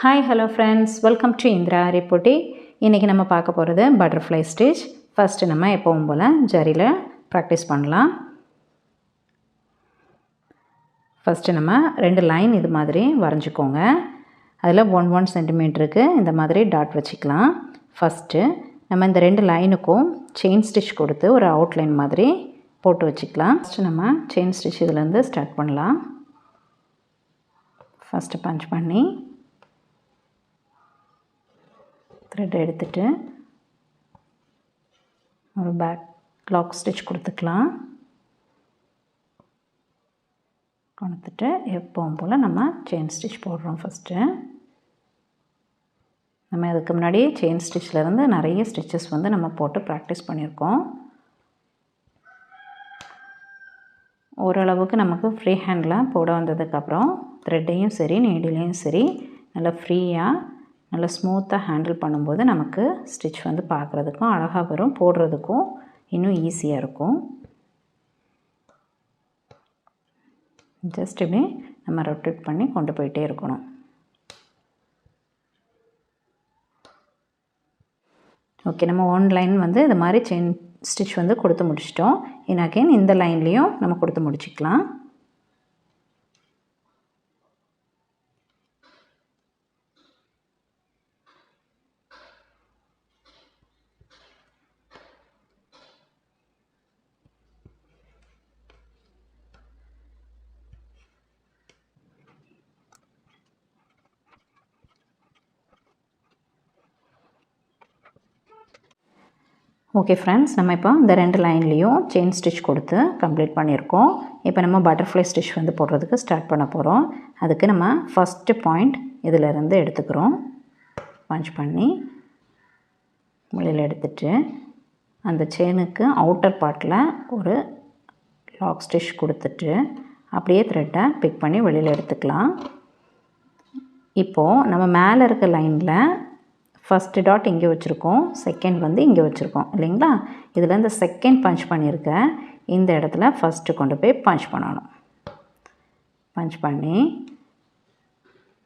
Hi, hello friends. Welcome to Aari Buttonhole. இன்னைக்கு நம்ம பார்க்க போறது butterfly stitch. First நம்ம எப்பவும் போல ஜரியில practice பண்ணலாம். First நம்ம ரெண்டு லைன் இது மாதிரி வரைஞ்சுக்கோங்க. அதில் 1 cm க்கு இந்த மாதிரி டாட் வச்சுக்கலாம். First நம்ம இந்த ரெண்டு லைனுக்கும் chain stitch கொடுத்து ஒரு outline மாதிரி போட்டு வச்சுக்கலாம். First நம்ம chain stitch இதில இருந்து ஸ்டார்ட் பண்ணலாம். First punch பண்ணி thread எடுத்துட்டு ஒரு back lock stitch கொடுத்துக்கலாம். கொடுத்துட்டு எப்பவும் போல நம்ம chain stitch போடுறோம் first. நம்ம அதுக்கு முன்னாடி chain stitchல இருந்து நிறைய stitches வந்து நம்ம போட்டு practice பண்ணியிருக்கோம். ஓரளவுக்கு நமக்கு ஃப்ரீ ஹேண்ட்ல போட வந்ததுக்கு அப்புறம் threadையும் சரி நீடிலையும் சரி நல்லா ஃப்ரீயா நல்ல ஸ்மூத்தா ஹேண்டில் பண்ணும்போது நமக்கு ஸ்டிட்ச் வந்து பார்க்கிறதுக்கும் அழகா வரும், போடுறதுக்கும் இன்னும் ஈஸியா இருக்கும். ஜஸ்ட் இப்படி நம்ம ரொட்டேட் பண்ணி கொண்டு போயிட்டே இருக்கணும். ஓகே, நம்ம ஒன் லைன் வந்து இந்த மாதிரி செயின் ஸ்டிட்ச் வந்து கொடுத்து முடிச்சிட்டோம். இன் அகைன் இந்த லைன்லயும் நம்ம கொடுத்து முடிச்சிக்கலாம். ஓகே ஃப்ரெண்ட்ஸ், நம்ம இப்போ இந்த ரெண்டு லைன்லேயும் செயின் ஸ்டிச் கொடுத்து கம்ப்ளீட் பண்ணியிருக்கோம். இப்போ நம்ம பட்டர்ஃப்ளை ஸ்டிச் வந்து போடுறதுக்கு ஸ்டார்ட் பண்ண போகிறோம். அதுக்கு நம்ம ஃபஸ்ட்டு பாயிண்ட் இதிலிருந்து எடுத்துக்கிறோம். பஞ்ச் பண்ணி வெளியில் எடுத்துட்டு அந்த செயினுக்கு அவுட்டர் பார்ட்டில் ஒரு லாக் ஸ்டிச் கொடுத்துட்டு அப்படியே த்ரெட்டை பிக் பண்ணி வெளியில் எடுத்துக்கலாம். இப்போது நம்ம மேலே இருக்க லைனில் ஃபஸ்ட்டு டாட் இங்கே வச்சுருக்கோம், செகண்ட் வந்து இங்கே வச்சுருக்கோம் இல்லைங்களா? இதில் இந்த செகண்ட் பஞ்ச் பண்ணியிருக்கேன் இந்த இடத்துல ஃபஸ்ட்டு கொண்டு போய் பஞ்ச் பண்ணணும். பஞ்ச் பண்ணி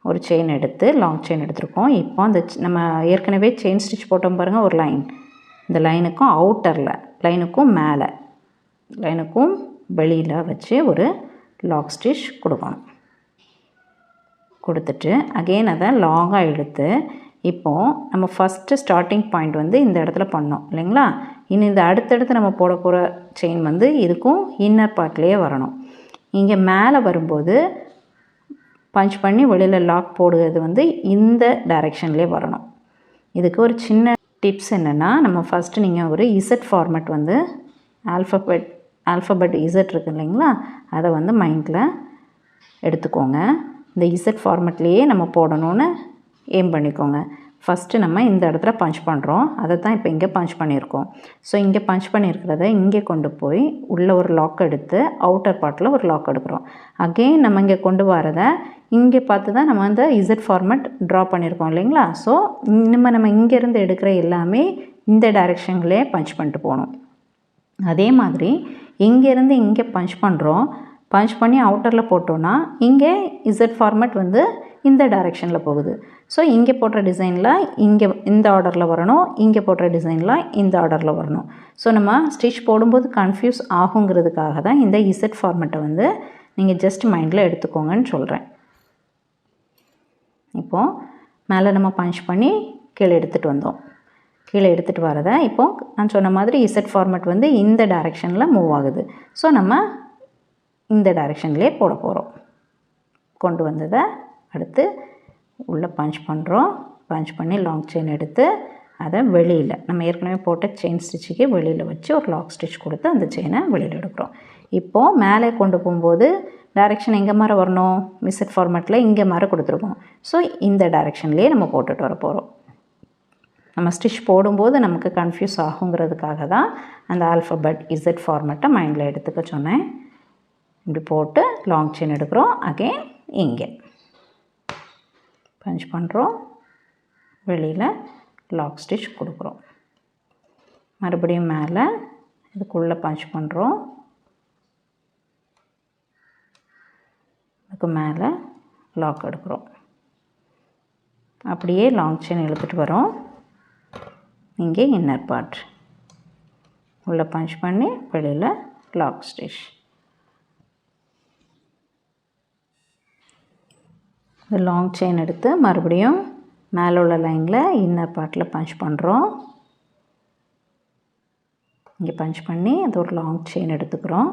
ஒரு செயின் எடுத்து லாங் செயின் எடுத்துருக்கோம். இப்போ அந்த நம்ம ஏற்கனவே செயின் ஸ்டிச் போட்டோம் பாருங்கள், ஒரு லைன், இந்த லைனுக்கும் அவுட்டரில் லைனுக்கும் மேலே லைனுக்கும் வெளியில் வச்சு ஒரு லாக் ஸ்டிச் கொடுக்கணும். கொடுத்துட்டு அகெயின் அதை லாங்காக இழுத்து இப்போது நம்ம ஃபஸ்ட்டு ஸ்டார்டிங் பாயிண்ட் வந்து இந்த இடத்துல பண்ணோம் இல்லைங்களா? இன்னும் இந்த அடுத்தடுத்து நம்ம போட போகிற செயின் வந்து இதுக்கும் இன்னர் பார்ட்லேயே வரணும். இங்கே மேலே வரும்போது பஞ்ச் பண்ணி வெளியில் லாக் போடுறது வந்து இந்த டைரெக்ஷன்லேயே வரணும். இதுக்கு ஒரு சின்ன டிப்ஸ் என்னென்னா, நம்ம ஃபஸ்ட்டு நீங்கள் ஒரு இசட் ஃபார்மேட் வந்து ஆல்ஃபபெட் இசட் இருக்குது இல்லைங்களா, அதை வந்து மைண்டில் எடுத்துக்கோங்க. இந்த இசட் ஃபார்மேட்லேயே நம்ம போடணும்னு ஏம் பண்ணிக்கோங்க. ஃபஸ்ட்டு நம்ம இந்த இடத்துல பஞ்ச் பண்ணுறோம், அதை தான் இப்போ இங்கே பஞ்ச் பண்ணியிருக்கோம். ஸோ இங்கே பஞ்ச் பண்ணியிருக்கிறத இங்கே கொண்டு போய் உள்ளே ஒரு லாக் எடுத்து அவுட்டர் பார்ட்டில் ஒரு லாக் எடுக்கிறோம். அகெயின் நம்ம இங்கே கொண்டு வரதை இங்கே பார்த்து தான் நம்ம அந்த இசட் ஃபார்மேட் ட்ரா பண்ணியிருக்கோம் இல்லைங்களா? ஸோ நம்ம இங்கேருந்து எடுக்கிற எல்லாமே இந்த டைரெக்ஷன்லேயே பஞ்ச் பண்ணிட்டு போகணும். அதே மாதிரி இங்கேருந்து இங்கே பஞ்ச் பண்ணுறோம், பஞ்ச் பண்ணி அவுட்டரில் போட்டோன்னா இங்கே இசட் ஃபார்மேட் வந்து இந்த டைரெக்ஷனில் போகுது. ஸோ இங்கே போடுற டிசைனில் இங்கே இந்த ஆர்டரில் வரணும், இங்கே போடுற டிசைனில் இந்த ஆர்டரில் வரணும். ஸோ நம்ம ஸ்டிச் போடும்போது கன்ஃபியூஸ் ஆகுங்கிறதுக்காக தான் இந்த இசட் ஃபார்மேட்டை வந்து நீங்கள் ஜஸ்ட் மைண்டில் எடுத்துக்கோங்கன்னு சொல்கிறேன். இப்போது மேலே நம்ம பஞ்ச் பண்ணி கீழே எடுத்துகிட்டு வந்தோம். கீழே எடுத்துகிட்டு வரதை இப்போது நான் சொன்ன மாதிரி இசட் ஃபார்மேட் வந்து இந்த டைரெக்ஷனில் மூவ் ஆகுது. ஸோ நம்ம இந்த டைரெக்ஷன்லேயே போட போகிறோம். கொண்டு வந்ததை அடுத்து உள்ளே பஞ்ச் பண்ணுறோம். பஞ்ச் பண்ணி லாங் செயின் எடுத்து அதை வெளியில் நம்ம ஏற்கனவே போட்ட செயின் ஸ்டிச்சுக்கு வெளியில் வச்சு ஒரு லாக் ஸ்டிச் கொடுத்து அந்த செயினை வெளியில் எடுக்கிறோம். இப்போது மேலே கொண்டு போகும்போது டைரெக்ஷன் எங்கே மாதிரி வரணும்? இசட் ஃபார்மேட்டில் இங்கே மாதிரி கொடுத்துருக்கோம். ஸோ இந்த டைரெக்ஷன்லேயே நம்ம போட்டுட்டு வர போகிறோம். நம்ம ஸ்டிச் போடும்போது நமக்கு கன்ஃபியூஸ் ஆகுங்கிறதுக்காக தான் அந்த ஆல்ஃபபெட் இசட் ஃபார்மேட்டை மைண்டில் எடுத்துக்க சொன்னேன். இப்படி போட்டு லாங் செயின் எடுக்கிறோம். அகெயின் இங்கே பஞ்ச் பண்ணுறோம், வெளியில் லாக் ஸ்டிச் கொடுக்குறோம். மறுபடியும் மேலே இதுக்குள்ளே பஞ்ச் பண்ணுறோம், அதுக்கு மேலே லாக் எடுக்கிறோம். அப்படியே லாங் செயின் இழுத்துட்டு வரோம். இங்கே இன்னர் பார்ட் உள்ளே பஞ்ச் பண்ணி வெளியில் லாக் ஸ்டிச். இந்த லாங் செயின் எடுத்து மறுபடியும் மேலே உள்ள லைனில் இன்னர் பார்ட்டில் பஞ்ச் பண்ணுறோம். இங்கே பஞ்ச் பண்ணி அது ஒரு லாங் செயின் எடுத்துக்கிறோம்.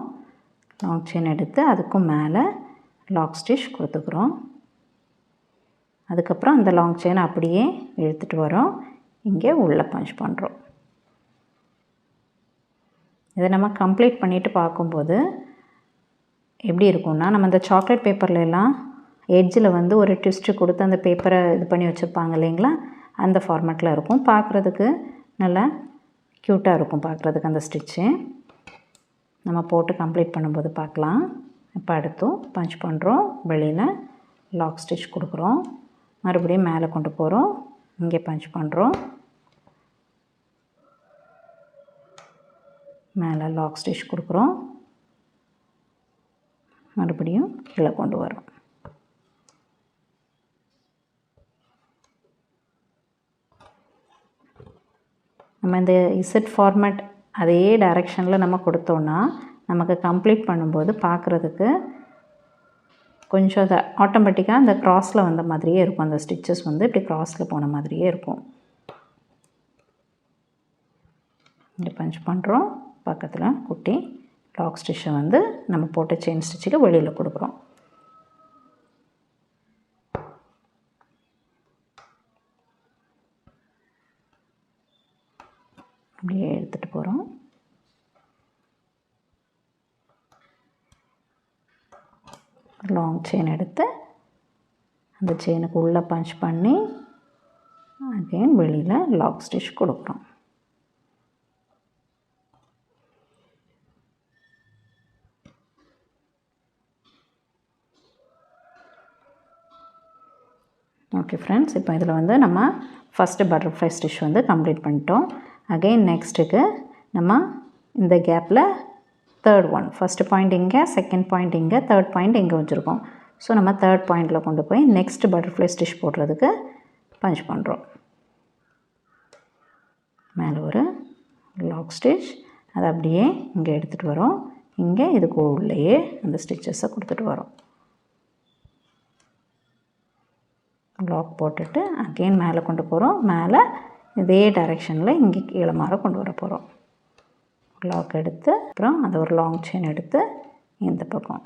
லாங் செயின் எடுத்து அதுக்கும் மேலே லாக் ஸ்டிச் கொடுத்துக்கிறோம். அதுக்கப்புறம் அந்த லாங் செயின் அப்படியே இழுத்துட்டு வரோம். இங்கே உள்ளே பஞ்ச் பண்ணுறோம். இதை நம்ம கம்ப்ளீட் பண்ணிவிட்டு பார்க்கும்போது எப்படி இருக்கும்னா, நம்ம இந்த சாக்லேட் பேப்பர்லாம் எட்ஜில் வந்து ஒரு ட்விஸ்ட்டு கொடுத்து அந்த பேப்பரை இது பண்ணி வச்சுருப்பாங்க இல்லைங்களா, அந்த ஃபார்மேட்டில் இருக்கும். பார்க்குறதுக்கு நல்லா க்யூட்டாக இருக்கும் பார்க்குறதுக்கு அந்த ஸ்டிச்சு. நம்ம போட்டு கம்ப்ளீட் பண்ணும்போது பார்க்கலாம். இப்போ அடுத்தும் பஞ்ச் பண்ணுறோம். வெளியில் லாக் ஸ்டிச் கொடுக்குறோம். மறுபடியும் மேலே கொண்டு போகிறோம். இங்கே பஞ்ச் பண்ணுறோம். மேலே லாக் ஸ்டிச் கொடுக்குறோம். மறுபடியும் கீழே கொண்டு வரோம். நம்ம இந்த இசட் ஃபார்மேட் அதே டைரெக்ஷனில் நம்ம கொடுத்தோன்னா நமக்கு கம்ப்ளீட் பண்ணும்போது பார்க்குறதுக்கு கொஞ்சம் அதை ஆட்டோமேட்டிக்காக அந்த க்ராஸில் வந்த மாதிரியே இருக்கும். அந்த ஸ்டிச்சஸ் வந்து இப்படி க்ராஸில் போன மாதிரியே இருக்கும். இங்கே பஞ்ச் பண்ணுறோம். பக்கத்தில் குட்டி லாக் ஸ்டிச்சை வந்து நம்ம போட்ட செயின் ஸ்டிச்சுக்கு வெளியில் கொடுக்குறோம். அப்படியே எடுத்துகிட்டு போகிறோம். லாங் செயின் எடுத்து அந்த செயினுக்கு உள்ளே பஞ்ச் பண்ணி அகைன் வெளியில் லாக் ஸ்டிச் கொடுக்குறோம். ஓகே ஃப்ரெண்ட்ஸ், இப்போ இதில் வந்து நம்ம ஃபஸ்ட்டு பட்டர்ஃப்ளை ஸ்டிச் வந்து கம்ப்ளீட் பண்ணிட்டோம். அகெயின் நெக்ஸ்ட்டுக்கு நம்ம இந்த கேப்பில் தேர்ட் ஒன், ஃபஸ்ட்டு பாயிண்ட் இங்கே, செகண்ட் பாயிண்ட் இங்கே, தேர்ட் பாயிண்ட் இங்கே வச்சுருக்கோம். ஸோ நம்ம தேர்ட் பாயிண்டில் கொண்டு போய் நெக்ஸ்ட் பட்டர்ஃப்ளை ஸ்டிச் போடுறதுக்கு பஞ்ச் பண்ணுறோம். மேலே ஒரு லாக் ஸ்டிச், அதை அப்படியே இங்கே எடுத்துகிட்டு வரோம். இங்கே இதுக்கு உள்ளேயே அந்த ஸ்டிச்சஸை கொடுத்துட்டு வரோம். லாக் போட்டுட்டு அகெயின் மேலே கொண்டு போகிறோம். மேலே இதே டைரெக்ஷனில் இங்கே கீழே மாற கொண்டு வர போகிறோம். லாக் எடுத்து அப்புறம் அதை ஒரு லாங் செயின் எடுத்து இந்த பக்கம்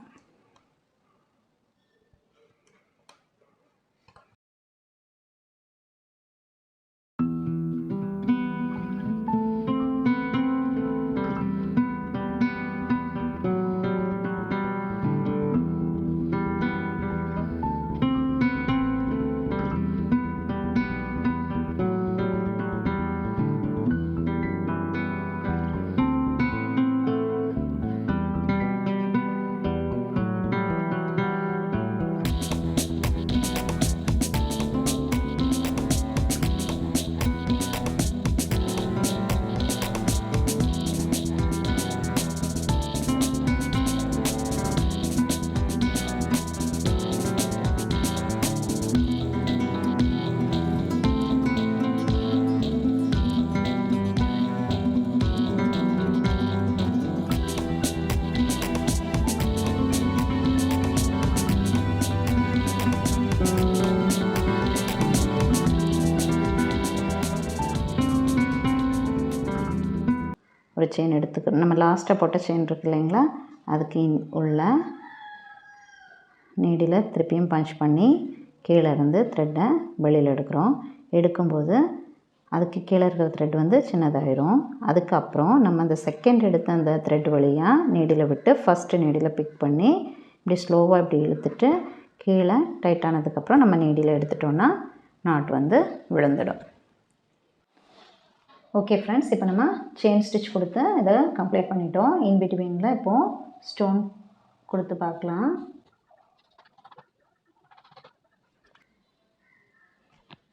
ஒரு செயின் எடுத்துக்கிறோம். நம்ம லாஸ்ட்டாக போட்ட செயின் இருக்கு இல்லைங்களா, அதுக்கு உள்ள நீடில் திருப்பியும் பஞ்ச் பண்ணி கீழே இருந்து த்ரெட்டை வெளியில் எடுக்கிறோம். எடுக்கும்போது அதுக்கு கீழே இருக்கிற த்ரெட் வந்து சின்னதாயிரும். அதுக்கப்புறம் நம்ம அந்த செகண்ட் எடுத்த அந்த த்ரெட் வழியாக நீடில் விட்டு ஃபஸ்ட்டு நீடில் பிக் பண்ணி இப்படி ஸ்லோவாக இப்படி இழுத்துட்டு கீழே டைட்டானதுக்கப்புறம் நம்ம நீடில் எடுத்துட்டோன்னா நாட் வந்து விழுந்துடும். ஓகே ஃப்ரெண்ட்ஸ், இப்போ நம்ம செயின் ஸ்டிச் கொடுத்து இதை கம்ப்ளீட் பண்ணிட்டோம். இன் பிட்வீனில் இப்போது ஸ்டோன் கொடுத்து பார்க்கலாம்.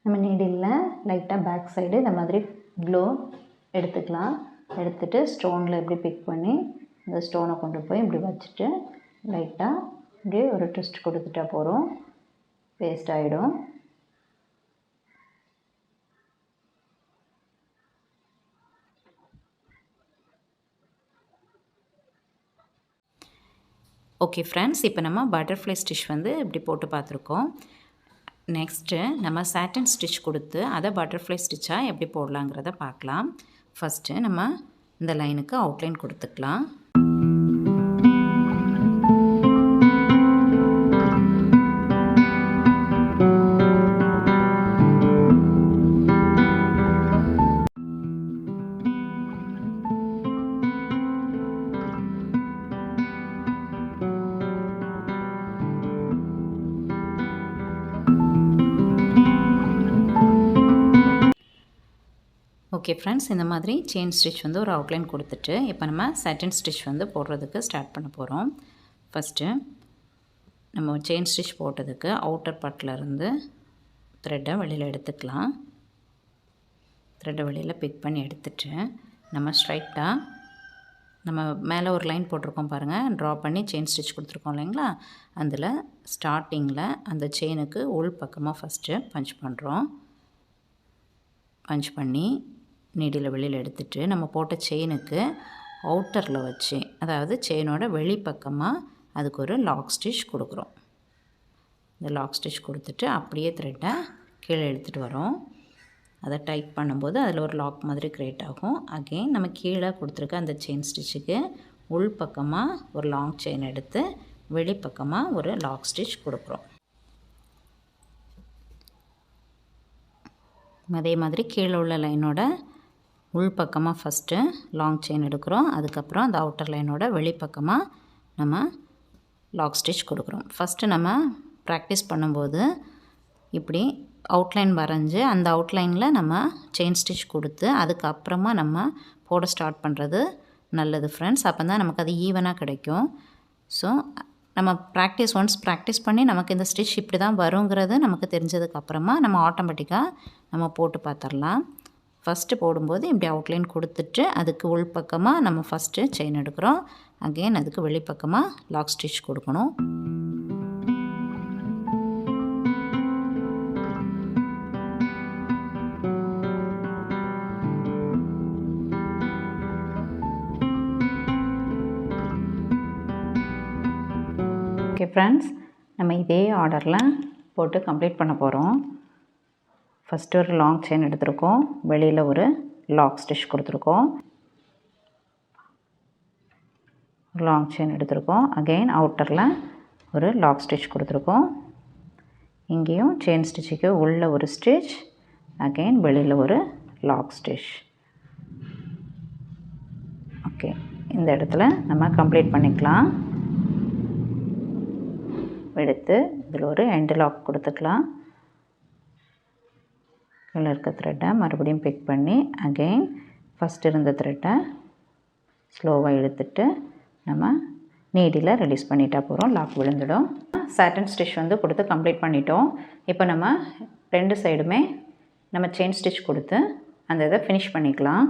நம்ம நீடில் லைட்டாக பேக் சைடு இந்த மாதிரி க்ளோ எடுத்துக்கலாம். எடுத்துகிட்டு ஸ்டோனில் இப்படி பிக் பண்ணி இந்த ஸ்டோனை கொண்டு போய் இப்படி வச்சுட்டு லைட்டாக இப்படி ஒரு ட்விஸ்ட் கொடுத்துட்டா போகிறோம். பேஸ்ட் ஆகிடும். ஓகே ஃப்ரெண்ட்ஸ், இப்போ நம்ம பட்டர்ஃப்ளை ஸ்டிச் வந்து இப்படி போட்டு பார்த்துருக்கோம். நெக்ஸ்ட்டு நம்ம சாட்டின் ஸ்டிச் கொடுத்து அதை பட்டர்ஃப்ளை ஸ்டிச்சாக எப்படி போடலாங்கிறத பார்க்கலாம். ஃபஸ்ட்டு நம்ம இந்த லைனுக்கு அவுட்லைன் கொடுத்துக்கலாம். ஓகே ஃப்ரெண்ட்ஸ், இந்த மாதிரி செயின் ஸ்டிச் வந்து ஒரு அவுட்லைன் கொடுத்துட்டு இப்போ நம்ம சாட்டின் ஸ்டிச் வந்து போடுறதுக்கு ஸ்டார்ட் பண்ண போகிறோம். ஃபஸ்ட்டு நம்ம செயின் ஸ்டிச் போட்டதுக்கு அவுட்டர் பார்ட்லேருந்து த்ரெட்டை வெளியில் எடுத்துக்கலாம். த்ரெட்டை வெளியில் பிக் பண்ணி எடுத்துட்டு நம்ம ஸ்ட்ரைட்டாக நம்ம மேலே ஒரு லைன் போட்டிருக்கோம் பாருங்கள், ட்ரா பண்ணி செயின் ஸ்டிச் கொடுத்துருக்கோம் இல்லைங்களா, அதில் ஸ்டார்டிங்கில் அந்த செயினுக்கு உள் பக்கமாக ஃபஸ்ட்டு பஞ்ச் பண்ணுறோம். பஞ்ச் பண்ணி நீடியில் வெளியில் எடுத்துகிட்டு நம்ம போட்ட செயினுக்கு அவுட்டரில் வச்சு, அதாவது செயினோட வெளிப்பக்கமாக அதுக்கு ஒரு லாக் ஸ்டிச் கொடுக்குறோம். இந்த லாக் ஸ்டிச் கொடுத்துட்டு அப்படியே த்ரெட்டை கீழே எடுத்துகிட்டு வரோம். அதை டைட் பண்ணும்போது அதில் ஒரு லாக் மாதிரி க்ரியேட் ஆகும். அகெயின் நம்ம கீழே கொடுத்துருக்க அந்த செயின் ஸ்டிச்சுக்கு உள் பக்கமாக ஒரு லாங் செயின் எடுத்து வெளிப்பக்கமாக ஒரு லாக் ஸ்டிச் கொடுக்குறோம். அதே மாதிரி கீழே உள்ள லைனோட உள் பக்கமாக ஃபஸ்ட்டு லாங் செயின் எடுக்கிறோம். அதுக்கப்புறம் அந்த அவுட்டர் லைனோட வெளிப்பக்கமாக நம்ம லாக் ஸ்டிச் கொடுக்குறோம். ஃபஸ்ட்டு நம்ம ப்ராக்டிஸ் பண்ணும்போது இப்படி அவுட்லைன் வரைஞ்சி அந்த அவுட்லைனில் நம்ம செயின் ஸ்டிச் கொடுத்து அதுக்கப்புறமா நம்ம போட ஸ்டார்ட் பண்ணுறது நல்லது ஃப்ரெண்ட்ஸ். அப்போ தான் நமக்கு அது ஈவனாக கிடைக்கும். ஸோ நம்ம ஒன்ஸ் ப்ராக்டிஸ் பண்ணி நமக்கு இந்த ஸ்டிச் இப்படி தான் வருங்கிறது நமக்கு தெரிஞ்சதுக்கப்புறமா நம்ம ஆட்டோமேட்டிக்காக நம்ம போட்டு பார்த்துடலாம். ஃபஸ்ட்டு போடும்போது இப்படி அவுட்லைன் கொடுத்துட்டு அதுக்கு உள் பக்கமாக நம்ம ஃபஸ்ட்டு செயின் எடுக்கிறோம். அகெயின் அதுக்கு வெளிப்பக்கமாக லாக் ஸ்டிச் கொடுக்கணும். ஓகே ஃப்ரெண்ட்ஸ், நம்ம இதே ஆர்டரில் போட்டு கம்ப்ளீட் பண்ண போகிறோம். ஃபஸ்ட்டு ஒரு லாங் செயின் எடுத்திருக்கோம், வெளியில் ஒரு லாக் ஸ்டிச் கொடுத்துருக்கோம். லாங் செயின் எடுத்திருக்கோம், அகெயின் அவுட்டரில் ஒரு லாக் ஸ்டிச் கொடுத்துருக்கோம். இங்கேயும் செயின் ஸ்டிச்சுக்கு உள்ள ஒரு ஸ்டிச், அகெயின் வெளியில் ஒரு லாக் ஸ்டிச். ஓகே, இந்த இடத்துல நம்ம கம்ப்ளீட் பண்ணிக்கலாம். எடுத்து இதில் ஒரு எண்டு லாக் கொடுத்துக்கலாம். கீழே இருக்க த்ரெட்டை மறுபடியும் பிக் பண்ணி அகெயின் ஃபஸ்ட் இருந்த த்ரெட்டை ஸ்லோவாக இழுத்துட்டு நம்ம நீடியில் ரிலீஸ் பண்ணிட்டா போகிறோம், லாக் விழுந்துடும். சாட்டின் ஸ்டிச் வந்து கொடுத்து கம்ப்ளீட் பண்ணிட்டோம். இப்போ நம்ம ரெண்டு சைடுமே நம்ம செயின் ஸ்டிச் கொடுத்து அந்த இதை ஃபினிஷ் பண்ணிக்கலாம்.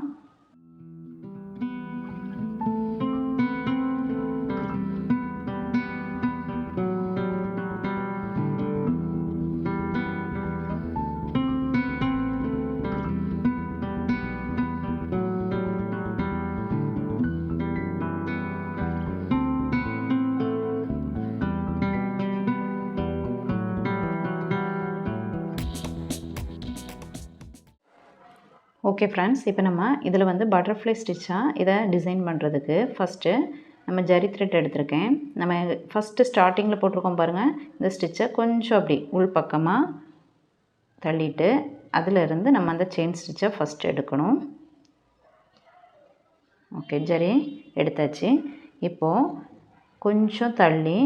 ஓகே ஃப்ரெண்ட்ஸ், இப்போ நம்ம இதில் வந்து பட்டர்ஃப்ளை ஸ்டிச்சாக இதை டிசைன் பண்ணுறதுக்கு ஃபஸ்ட்டு நம்ம ஜரி த்ரெட் எடுத்திருக்கேன். நம்ம ஃபஸ்ட்டு ஸ்டார்டிங்கில் போட்டிருக்கோம் பாருங்கள், இந்த ஸ்டிச்சை கொஞ்சம் அப்படி உள் பக்கமாக தள்ளிட்டு அதிலிருந்து நம்ம அந்த செயின் ஸ்டிச்சை ஃபஸ்ட்டு எடுக்கணும். ஓகே, ஜரி எடுத்தாச்சு. இப்போது கொஞ்சம் தள்ளி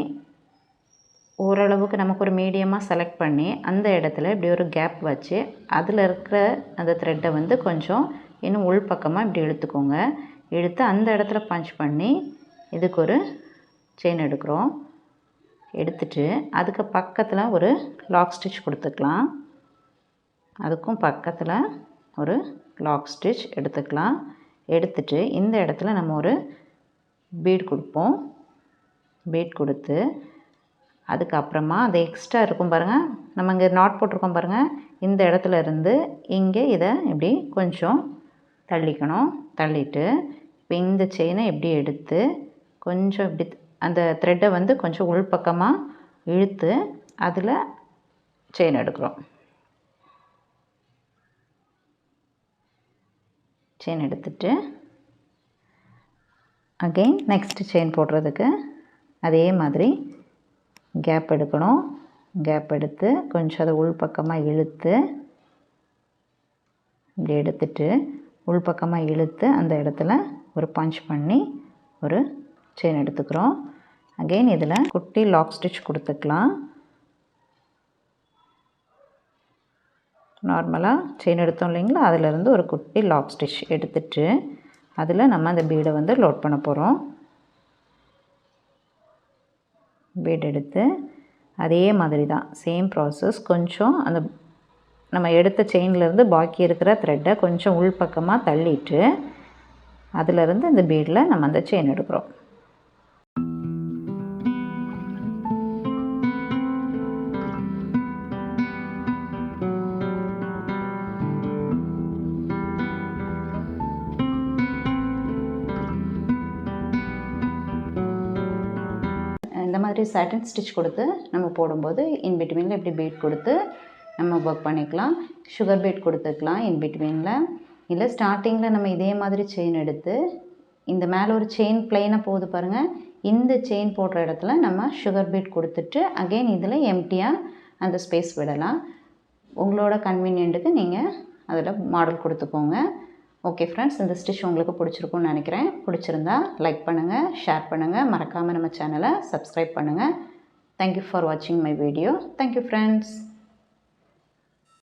ஓரளவுக்கு நமக்கு ஒரு மீடியமாக செலக்ட் பண்ணி அந்த இடத்துல இப்படி ஒரு கேப் வச்சு அதில் இருக்கிற அந்த த்ரெட்டை வந்து கொஞ்சம் இன்னும் உள் பக்கமாக இப்படி இழுத்துக்கோங்க. இழுத்து அந்த இடத்துல பஞ்ச் பண்ணி இதுக்கு ஒரு செயின் எடுக்கிறோம். எடுத்துட்டு அதுக்கு பக்கத்தில் ஒரு லாக் ஸ்டிச் கொடுத்துக்கலாம். அதுக்கும் பக்கத்தில் ஒரு லாக் ஸ்டிச் எடுத்துக்கலாம். எடுத்துட்டு இந்த இடத்துல நம்ம ஒரு பீட் கொடுப்போம். பீட் கொடுத்து அதுக்கப்புறமா அது எக்ஸ்ட்ரா இருக்கும் பாருங்கள், நம்ம இங்கே நாட் போட்டிருக்கோம் பாருங்கள், இந்த இடத்துல இருந்து இங்கே இதை இப்படி கொஞ்சம் தள்ளிக்கணும். தள்ளிட்டு இப்போ இந்த செயினை இப்படி எடுத்து கொஞ்சம் இப்படி அந்த த்ரெட்டை வந்து கொஞ்சம் உள்பக்கமாக இழுத்து அதில் செயின் எடுக்கிறோம். செயின் எடுத்துட்டு அகெயின் நெக்ஸ்ட் செயின் போடுறதுக்கு அதே மாதிரி கேப் எடுக்கணும். கேப் எடுத்து கொஞ்சம் அதை உள்பக்கமாக இழுத்து இப்படி எடுத்துட்டு உள்பக்கமாக இழுத்து அந்த இடத்துல ஒரு பஞ்ச் பண்ணி ஒரு செயின் எடுத்துக்கிறோம். அகெயின் இதில் குட்டி லாக் ஸ்டிச் கொடுத்துக்கலாம். நார்மலாக செயின் எடுத்தோம் இல்லைங்களா, அதிலிருந்து ஒரு குட்டி லாக் ஸ்டிச் எடுத்துட்டு அதில் நம்ம அந்த பீடை வந்து லோட் பண்ண போகிறோம். பீட் எடுத்து அதே மாதிரி தான் சேம் ப்ராசஸ். கொஞ்சம் அந்த நம்ம எடுத்த செயின்லேருந்து பாக்கி இருக்கிற த்ரெட்டை கொஞ்சம் உள்பக்கமாக தள்ளிட்டு அதிலிருந்து இந்த பீடில் நம்ம அந்த செயின் எடுக்கிறோம். இந்த மாதிரி சாட்டின் ஸ்டிச் கொடுத்து நம்ம போடும்போது இன்பிட்வீனில் இப்படி பீட் கொடுத்து நம்ம ஒர்க் பண்ணிக்கலாம். சுகர் பீட் கொடுத்துக்கலாம் இன்பிட்வீனில். இல்லை ஸ்டார்டிங்கில் நம்ம இதே மாதிரி செயின் எடுத்து இந்த மேலே ஒரு செயின் பிளெயினாக போகுது பாருங்கள், இந்த செயின் போடுற இடத்துல நம்ம சுகர் பீட் கொடுத்துட்டு அகெயின் இதில் எம்டியாக அந்த ஸ்பேஸ் விடலாம். உங்களோட கன்வீனியன்ட்டுக்கு நீங்கள் அதில் மாடல் கொடுத்துக்கோங்க. ஓகே ஃப்ரெண்ட்ஸ், இந்த ஸ்டிச் உங்களுக்கு பிடிச்சிருக்கும்னு நினைக்கிறேன். பிடிச்சிருந்தா லைக் பண்ணுங்கள், ஷேர் பண்ணுங்கள், மறக்காமல் நம்ம சேனலை சப்ஸ்கிரைப் பண்ணுங்கள். தேங்க்யூ ஃபார் வாட்சிங் மை வீடியோ. Thank you friends.